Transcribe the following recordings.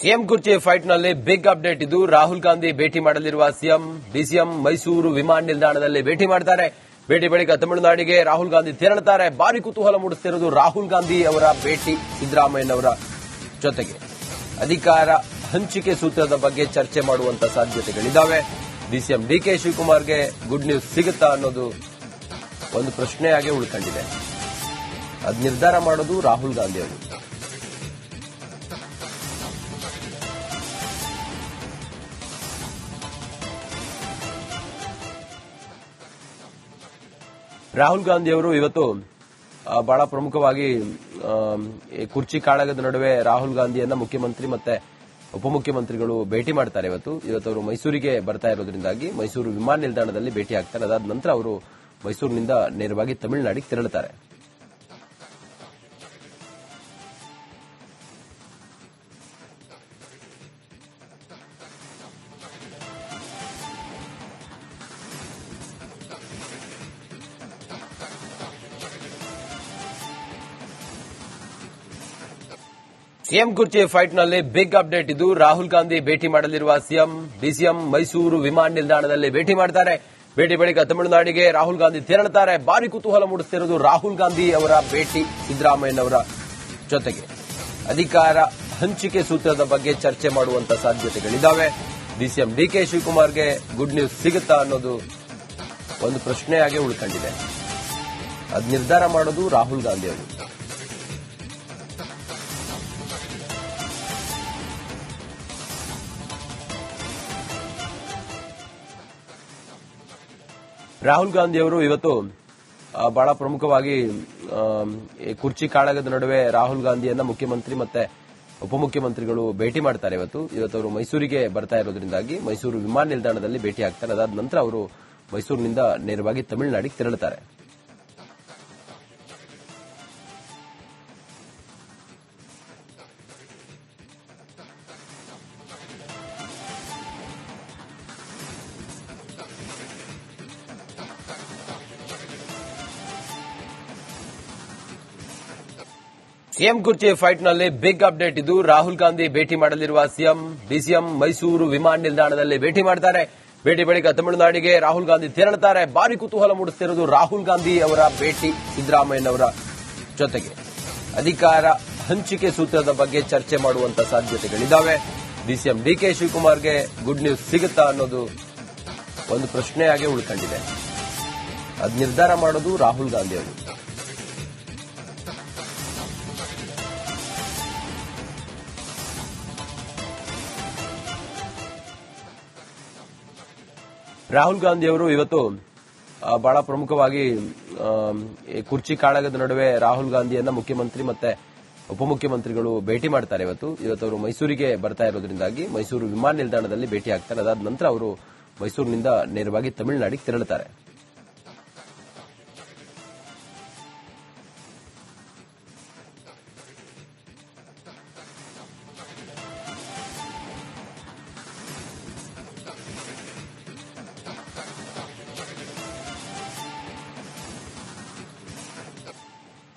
CM ಕುರ್ಚಿ ಫೈಟ್ನಲ್ಲಿ big update ಇದು. ರಾಹುಲ್ ಗಾಂಧಿ ಭೇಟಿ ಮಾಡಲಿರುವ ಡಿಸಿಎಂ ಮೈಸೂರು ವಿಮಾನ ನಿಲ್ದಾಣದಲ್ಲಿ ಭೇಟಿ ಮಾಡ್ತಾರೆ. ಭೇಟಿ ಬಳಿಕ ತಮಿಳುನಾಡಿಗೆ ರಾಹುಲ್ ಗಾಂಧಿ ತೆರಳುತ್ತಾರೆ. ಭಾರಿ ಕುತೂಹಲ ಮೂಡಿಸುತ್ತಿರುವುದು ರಾಹುಲ್ ಗಾಂಧಿ ಅವರ ಭೇಟಿ ಸಿದ್ದರಾಮಯ್ಯನವರ ಜೊತೆಗೆ ಅಧಿಕಾರ ಹಂಚಿಕೆ ಸೂತ್ರದ ಬಗ್ಗೆ ಚರ್ಚೆ ಮಾಡುವಂತ ಸಾಧ್ಯತೆಗಳಿದ್ದಾವೆ. ಡಿಸಿಎಂ ಡಿಕೆ ಶಿವಕುಮಾರ್ಗೆ ಗುಡ್ ನ್ಯೂಸ್ ಸಿಗುತ್ತಾ ಅನ್ನೋದು ಒಂದು ಪ್ರಶ್ನೆಯಾಗಿ ಉಳ್ಕೊಂಡಿದೆ. ಅದು ನಿರ್ಧಾರ ಮಾಡೋದು ರಾಹುಲ್ ಗಾಂಧಿ ಅವರು. ರಾಹುಲ್ ಗಾಂಧಿ ಅವರು ಇವತ್ತು ಬಹಳ ಪ್ರಮುಖವಾಗಿ ಕುರ್ಚಿ ಕಾಳಗದ ನಡುವೆ ರಾಹುಲ್ ಗಾಂಧಿಯನ್ನ ಮುಖ್ಯಮಂತ್ರಿ ಮತ್ತೆ ಉಪಮುಖ್ಯಮಂತ್ರಿಗಳು ಭೇಟಿ ಮಾಡ್ತಾರೆ. ಇವತ್ತು ಅವರು ಮೈಸೂರಿಗೆ ಬರ್ತಾ ಇರೋದ್ರಿಂದಾಗಿ ಮೈಸೂರು ವಿಮಾನ ನಿಲ್ದಾಣದಲ್ಲಿ ಭೇಟಿ ಆಗ್ತಾರೆ. ಅದಾದ ನಂತರ ಅವರು ಮೈಸೂರಿನಿಂದ ನೇರವಾಗಿ ತಮಿಳುನಾಡಿಗೆ ತೆರಳುತ್ತಾರೆ. ಸಿಎಂ ಕುರ್ಚಿ ಫೈಟ್ನಲ್ಲಿ ಬಿಗ್ ಅಪ್ಡೇಟ್ ಇದು. ರಾಹುಲ್ ಗಾಂಧಿ ಭೇಟಿ ಮಾಡಲಿರುವ ಡಿಸಿಎಂ ಮೈಸೂರು ವಿಮಾನ ನಿಲ್ದಾಣದಲ್ಲಿ ಭೇಟಿ ಮಾಡ್ತಾರೆ. ಭೇಟಿ ಬಳಿಕ ತಮಿಳುನಾಡಿಗೆ ರಾಹುಲ್ ಗಾಂಧಿ ತೆರಳುತ್ತಾರೆ. ಭಾರಿ ಕುತೂಹಲ ಮೂಡಿಸುತ್ತಿರುವುದು ರಾಹುಲ್ ಗಾಂಧಿ ಅವರ ಭೇಟಿ ಸಿದ್ದರಾಮಯ್ಯನವರ ಜೊತೆಗೆ ಅಧಿಕಾರ ಹಂಚಿಕೆ ಸೂತ್ರದ ಬಗ್ಗೆ ಚರ್ಚೆ ಮಾಡುವಂತ ಸಾಧ್ಯತೆಗಳಿದ್ದಾವೆ. ಡಿಸಿಎಂ ಡಿಕೆ ಶಿವಕುಮಾರ್ಗೆ ಗುಡ್ ನ್ಯೂಸ್ ಸಿಗುತ್ತಾ ಅನ್ನೋದು ಒಂದು ಪ್ರಶ್ನೆಯಾಗಿ ಉಳ್ಕೊಂಡಿದೆ. ಅದು ನಿರ್ಧಾರ ಮಾಡೋದು ರಾಹುಲ್ ಗಾಂಧಿ ಅವರು. ರಾಹುಲ್ ಗಾಂಧಿ ಅವರು ಇವತ್ತು ಬಹಳ ಪ್ರಮುಖವಾಗಿ ಕುರ್ಚಿ ಕಾಳಗದ ನಡುವೆ ರಾಹುಲ್ ಗಾಂಧಿಯನ್ನ ಮುಖ್ಯಮಂತ್ರಿ ಮತ್ತೆ ಉಪಮುಖ್ಯಮಂತ್ರಿಗಳು ಭೇಟಿ ಮಾಡ್ತಾರೆ. ಇವತ್ತು ಅವರು ಮೈಸೂರಿಗೆ ಬರ್ತಾ ಇರೋದ್ರಿಂದಾಗಿ ಮೈಸೂರು ವಿಮಾನ ನಿಲ್ದಾಣದಲ್ಲಿ ಭೇಟಿ ಆಗ್ತಾರೆ. ಅದಾದ ನಂತರ ಅವರು ಮೈಸೂರಿನಿಂದ ನೇರವಾಗಿ ತಮಿಳುನಾಡಿಗೆ ತೆರಳುತ್ತಾರೆ. ಸಿಎಂ ಕುರ್ಚಿ ಫೈಟ್ನಲ್ಲಿ ಬಿಗ್ ಅಪ್ಡೇಟ್ ಇದು. ರಾಹುಲ್ ಗಾಂಧಿ ಭೇಟಿ ಮಾಡಲಿರುವ ಡಿಸಿಎಂ ಮೈಸೂರು ವಿಮಾನ ನಿಲ್ದಾಣದಲ್ಲಿ ಭೇಟಿ ಮಾಡ್ತಾರೆ. ಭೇಟಿ ಬಳಿಕ ತಮಿಳುನಾಡಿಗೆ ರಾಹುಲ್ ಗಾಂಧಿ ತೆರಳುತ್ತಾರೆ. ಭಾರಿ ಕುತೂಹಲ ಮೂಡಿಸುತ್ತಿರುವುದು ರಾಹುಲ್ ಗಾಂಧಿ ಅವರ ಭೇಟಿ ಸಿದ್ದರಾಮಯ್ಯನವರ ಜೊತೆಗೆ ಅಧಿಕಾರ ಹಂಚಿಕೆ ಸೂತ್ರದ ಬಗ್ಗೆ ಚರ್ಚೆ ಮಾಡುವಂತ ಸಾಧ್ಯತೆಗಳಿದ್ದಾವೆ. ಡಿಸಿಎಂ ಡಿಕೆ ಶಿವಕುಮಾರ್ಗೆ ಗುಡ್ ನ್ಯೂಸ್ ಸಿಗುತ್ತಾ ಅನ್ನೋದು ಒಂದು ಪ್ರಶ್ನೆಯಾಗಿ ಉಳ್ಕೊಂಡಿದೆ. ಅದು ನಿರ್ಧಾರ ಮಾಡೋದು ರಾಹುಲ್ ಗಾಂಧಿ ಅವರು. ರಾಹುಲ್ ಗಾಂಧಿ ಅವರು ಇವತ್ತು ಬಹಳ ಪ್ರಮುಖವಾಗಿ ಕುರ್ಚಿ ಕಾಳಗದ ನಡುವೆ ರಾಹುಲ್ ಗಾಂಧಿಯನ್ನ ಮುಖ್ಯಮಂತ್ರಿ ಮತ್ತೆ ಉಪಮುಖ್ಯಮಂತ್ರಿಗಳು ಭೇಟಿ ಮಾಡ್ತಾರೆ. ಇವತ್ತು ಅವರು ಮೈಸೂರಿಗೆ ಬರ್ತಾ ಇರೋದ್ರಿಂದಾಗಿ ಮೈಸೂರು ವಿಮಾನ ನಿಲ್ದಾಣದಲ್ಲಿ ಭೇಟಿ ಆಗ್ತಾರೆ. ಅದಾದ ನಂತರ ಅವರು ಮೈಸೂರಿನಿಂದ ನೇರವಾಗಿ ತಮಿಳುನಾಡಿಗೆ ತೆರಳುತ್ತಾರೆ.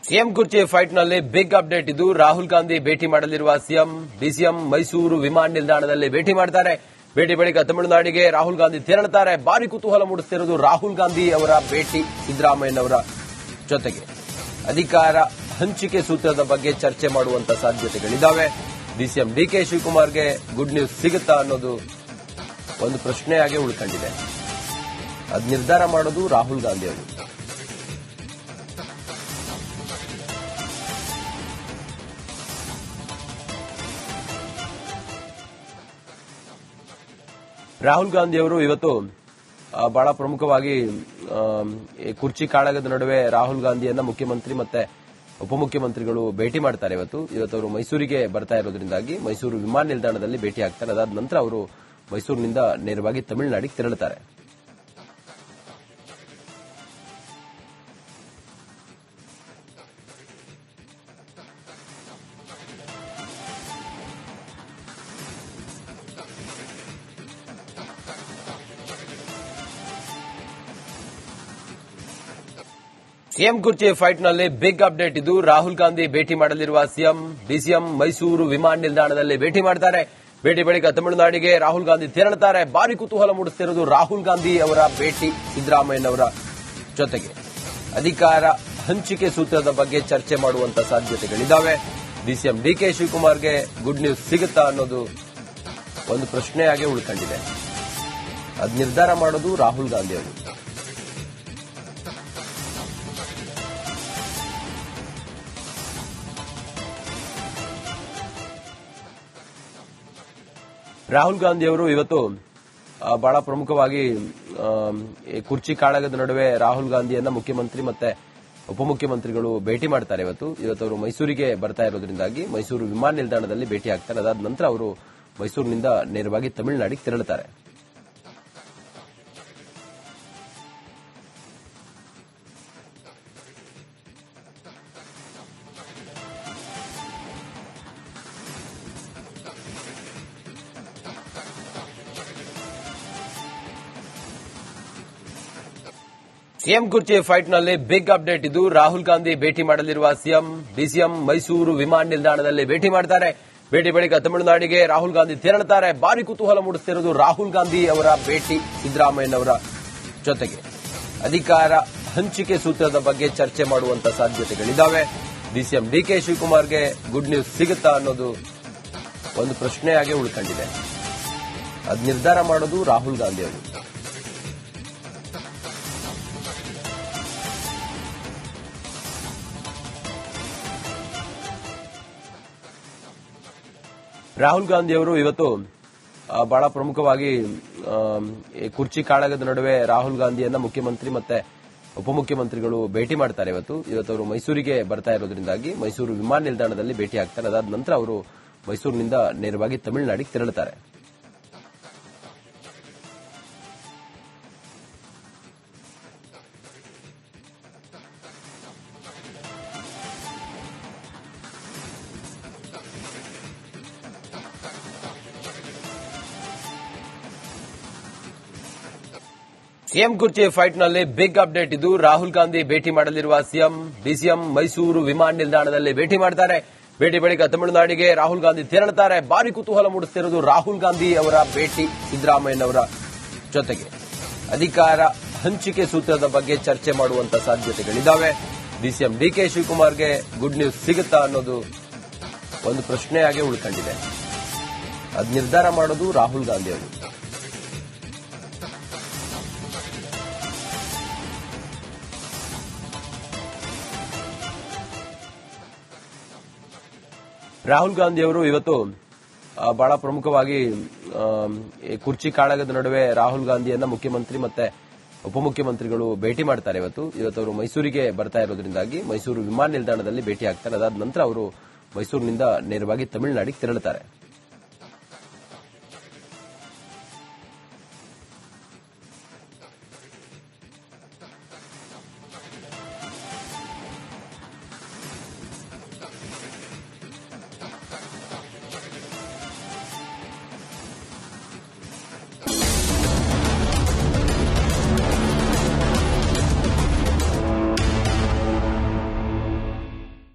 ಸಿಎಂ ಕುರ್ಚಿ ಫೈಟ್ನಲ್ಲಿ ಬಿಗ್ ಅಪ್ಡೇಟ್ ಇದು. ರಾಹುಲ್ ಗಾಂಧಿ ಭೇಟಿ ಮಾಡಲಿರುವ ಡಿಸಿಎಂ ಮೈಸೂರು ವಿಮಾನ ನಿಲ್ದಾಣದಲ್ಲಿ ಭೇಟಿ ಮಾಡ್ತಾರೆ. ಭೇಟಿ ಬಳಿಕ ತಮಿಳುನಾಡಿಗೆ ರಾಹುಲ್ ಗಾಂಧಿ ತೆರಳುತ್ತಾರೆ. ಭಾರಿ ಕುತೂಹಲ ಮೂಡಿಸುತ್ತಿರುವುದು ರಾಹುಲ್ ಗಾಂಧಿ ಅವರ ಭೇಟಿ ಸಿದ್ದರಾಮಯ್ಯನವರ ಜೊತೆಗೆ ಅಧಿಕಾರ ಹಂಚಿಕೆ ಸೂತ್ರದ ಬಗ್ಗೆ ಚರ್ಚೆ ಮಾಡುವಂತ ಸಾಧ್ಯತೆಗಳಿದ್ದಾವೆ. ಡಿಸಿಎಂ ಡಿಕೆ ಶಿವಕುಮಾರ್ಗೆ ಗುಡ್ ನ್ಯೂಸ್ ಸಿಗುತ್ತಾ ಅನ್ನೋದು ಒಂದು ಪ್ರಶ್ನೆಯಾಗಿ ಉಳ್ಕೊಂಡಿದೆ. ಅದು ನಿರ್ಧಾರ ಮಾಡೋದು ರಾಹುಲ್ ಗಾಂಧಿ ಅವರು. ರಾಹುಲ್ ಗಾಂಧಿ ಅವರು ಇವತ್ತು ಬಹಳ ಪ್ರಮುಖವಾಗಿ ಕುರ್ಚಿ ಕಾಳಗದ ನಡುವೆ ರಾಹುಲ್ ಗಾಂಧಿಯನ್ನ ಮುಖ್ಯಮಂತ್ರಿ ಮತ್ತೆ ಉಪಮುಖ್ಯಮಂತ್ರಿಗಳು ಭೇಟಿ ಮಾಡ್ತಾರೆ. ಅವರು ಮೈಸೂರಿಗೆ ಬರ್ತಾ ಇರೋದ್ರಿಂದಾಗಿ ಮೈಸೂರು ವಿಮಾನ ನಿಲ್ದಾಣದಲ್ಲಿ ಭೇಟಿ ಆಗ್ತಾರೆ. ಅದಾದ ನಂತರ ಅವರು ಮೈಸೂರಿನಿಂದ ನೇರವಾಗಿ ತಮಿಳುನಾಡಿಗೆ ತೆರಳುತ್ತಾರೆ. ಸಿಎಂ ಕುರ್ಚಿ ಫೈಟ್ನಲ್ಲಿ ಬಿಗ್ ಅಪ್ಡೇಟ್ ಇದು. ರಾಹುಲ್ ಗಾಂಧಿ ಭೇಟಿ ಮಾಡಲಿರುವ ಸಿಎಂ ಡಿಸಿಎಂ ಮೈಸೂರು ವಿಮಾನ ನಿಲ್ದಾಣದಲ್ಲಿ ಭೇಟಿ ಮಾಡ್ತಾರೆ. ಭೇಟಿ ಬಳಿಕ ತಮಿಳುನಾಡಿಗೆ ರಾಹುಲ್ ಗಾಂಧಿ ತೆರಳುತ್ತಾರೆ. ಭಾರಿ ಕುತೂಹಲ ಮೂಡಿಸುತ್ತಿರುವುದು ರಾಹುಲ್ ಗಾಂಧಿ ಅವರ ಭೇಟಿ ಸಿದ್ದರಾಮಯ್ಯನವರ ಜೊತೆಗೆ ಅಧಿಕಾರ ಹಂಚಿಕೆ ಸೂತ್ರದ ಬಗ್ಗೆ ಚರ್ಚೆ ಮಾಡುವಂತ ಸಾಧ್ಯತೆಗಳಿದ್ದಾವೆ. ಡಿಸಿಎಂ ಡಿಕೆ ಶಿವಕುಮಾರ್ಗೆ ಗುಡ್ ನ್ಯೂಸ್ ಸಿಗುತ್ತಾ ಅನ್ನೋದು ಒಂದು ಪ್ರಶ್ನೆಯಾಗಿ ಉಳ್ಕೊಂಡಿದೆ. ಅದು ನಿರ್ಧಾರ ಮಾಡೋದು ರಾಹುಲ್ ಗಾಂಧಿ ಅವರು. ರಾಹುಲ್ ಗಾಂಧಿ ಅವರು ಇವತ್ತು ಬಹಳ ಪ್ರಮುಖವಾಗಿ ಕುರ್ಚಿ ಕಾಳಗದ ನಡುವೆ ರಾಹುಲ್ ಗಾಂಧಿಯನ್ನ ಮುಖ್ಯಮಂತ್ರಿ ಮತ್ತೆ ಉಪಮುಖ್ಯಮಂತ್ರಿಗಳು ಭೇಟಿ ಮಾಡ್ತಾರೆ. ಇವತ್ತು ಅವರು ಮೈಸೂರಿಗೆ ಬರ್ತಾ ಇರೋದ್ರಿಂದಾಗಿ ಮೈಸೂರು ವಿಮಾನ ನಿಲ್ದಾಣದಲ್ಲಿ ಭೇಟಿ ಆಗ್ತಾರೆ. ಅದಾದ ನಂತರ ಅವರು ಮೈಸೂರಿನಿಂದ ನೇರವಾಗಿ ತಮಿಳುನಾಡಿಗೆ ತೆರಳುತ್ತಾರೆ. ಸಿಎಂ ಕುರ್ಚಿ ಫೈಟ್ನಲ್ಲಿ ಬಿಗ್ ಅಪ್ಡೇಟ್ ಇದು. ರಾಹುಲ್ ಗಾಂಧಿ ಭೇಟಿ ಮಾಡಲಿರುವ ಸಿಎಂ ಡಿಸಿಎಂ ಮೈಸೂರು ವಿಮಾನ ನಿಲ್ದಾಣದಲ್ಲಿ ಭೇಟಿ ಮಾಡ್ತಾರೆ. ಭೇಟಿ ಬಳಿಕ ತಮಿಳುನಾಡಿಗೆ ರಾಹುಲ್ ಗಾಂಧಿ ತೆರಳುತ್ತಾರೆ. ಭಾರಿ ಕುತೂಹಲ ಮೂಡಿಸುತ್ತಿರುವುದು ರಾಹುಲ್ ಗಾಂಧಿ ಅವರ ಭೇಟಿ ಸಿದ್ದರಾಮಯ್ಯನವರ ಜೊತೆಗೆ ಅಧಿಕಾರ ಹಂಚಿಕೆ ಸೂತ್ರದ ಬಗ್ಗೆ ಚರ್ಚೆ ಮಾಡುವಂತ ಸಾಧ್ಯತೆಗಳಿದ್ದಾವೆ. ಡಿಸಿಎಂ ಡಿಕೆ ಶಿವಕುಮಾರ್ಗೆ ಗುಡ್ ನ್ಯೂಸ್ ಸಿಗುತ್ತಾ ಅನ್ನೋದು ಒಂದು ಪ್ರಶ್ನೆಯಾಗಿ ಉಳ್ಕೊಂಡಿದೆ. ಅದು ನಿರ್ಧಾರ ಮಾಡೋದು ರಾಹುಲ್ ಗಾಂಧಿ ಅವರು. ರಾಹುಲ್ ಗಾಂಧಿ ಅವರು ಇವತ್ತು ಬಹಳ ಪ್ರಮುಖವಾಗಿ ಕುರ್ಚಿ ಕಾಳಗದ ನಡುವೆ ರಾಹುಲ್ ಗಾಂಧಿಯನ್ನ ಮುಖ್ಯಮಂತ್ರಿ ಮತ್ತೆ ಉಪಮುಖ್ಯಮಂತ್ರಿಗಳು ಭೇಟಿ ಮಾಡ್ತಾರೆ. ಇವತ್ತು ಅವರು ಮೈಸೂರಿಗೆ ಬರ್ತಾ ಇರೋದ್ರಿಂದಾಗಿ ಮೈಸೂರು ವಿಮಾನ ನಿಲ್ದಾಣದಲ್ಲಿ ಭೇಟಿ ಆಗ್ತಾರೆ. ಅದಾದ ನಂತರ ಅವರು ಮೈಸೂರಿನಿಂದ ನೇರವಾಗಿ ತಮಿಳುನಾಡಿಗೆ ತೆರಳುತ್ತಾರೆ. ಸಿಎಂ ಕುರ್ಚಿ ಫೈಟ್ನಲ್ಲಿ ಬಿಗ್ ಅಪ್ಡೇಟ್ ಇದು. ರಾಹುಲ್ ಗಾಂಧಿ ಭೇಟಿ ಮಾಡಲಿರುವ ಸಿಎಂ ಡಿಸಿಎಂ ಮೈಸೂರು ವಿಮಾನ ನಿಲ್ದಾಣದಲ್ಲಿ ಭೇಟಿ ಮಾಡ್ತಾರೆ. ಭೇಟಿ ಬಳಿಕ ತಮಿಳುನಾಡಿಗೆ ರಾಹುಲ್ ಗಾಂಧಿ ತೆರಳುತ್ತಾರೆ. ಭಾರಿ ಕುತೂಹಲ ಮೂಡಿಸುತ್ತಿರುವುದು ರಾಹುಲ್ ಗಾಂಧಿ ಅವರ ಭೇಟಿ ಸಿದ್ದರಾಮಯ್ಯನವರ ಜೊತೆಗೆ ಅಧಿಕಾರ ಹಂಚಿಕೆ ಸೂತ್ರದ ಬಗ್ಗೆ ಚರ್ಚೆ ಮಾಡುವಂತ ಸಾಧ್ಯತೆಗಳಿದ್ದಾವೆ. ಡಿಸಿಎಂ ಡಿಕೆ ಶಿವಕುಮಾರ್ಗೆ ಗುಡ್ ನ್ಯೂಸ್ ಸಿಗುತ್ತಾ ಅನ್ನೋದು ಒಂದು ಪ್ರಶ್ನೆಯಾಗಿ ಉಳ್ಕೊಂಡಿದೆ. ಅದು ನಿರ್ಧಾರ ಮಾಡೋದು ರಾಹುಲ್ ಗಾಂಧಿ ಅವರು. ರಾಹುಲ್ ಗಾಂಧಿ ಅವರು ಇವತ್ತು ಬಹಳ ಪ್ರಮುಖವಾಗಿ ಕುರ್ಚಿ ಕಾಳಗದ ನಡುವೆ ರಾಹುಲ್ ಗಾಂಧಿಯನ್ನ ಮುಖ್ಯಮಂತ್ರಿ ಮತ್ತೆ ಉಪಮುಖ್ಯಮಂತ್ರಿಗಳು ಭೇಟಿ ಮಾಡ್ತಾರೆ. ಇವತ್ತು ಅವರು ಮೈಸೂರಿಗೆ ಬರ್ತಾ ಇರೋದ್ರಿಂದಾಗಿ ಮೈಸೂರು ವಿಮಾನ ನಿಲ್ದಾಣದಲ್ಲಿ ಭೇಟಿ ಆಗ್ತಾರೆ. ಅದಾದ ನಂತರ ಅವರು ಮೈಸೂರಿನಿಂದ ನೇರವಾಗಿ ತಮಿಳುನಾಡಿಗೆ ತೆರಳುತ್ತಾರೆ.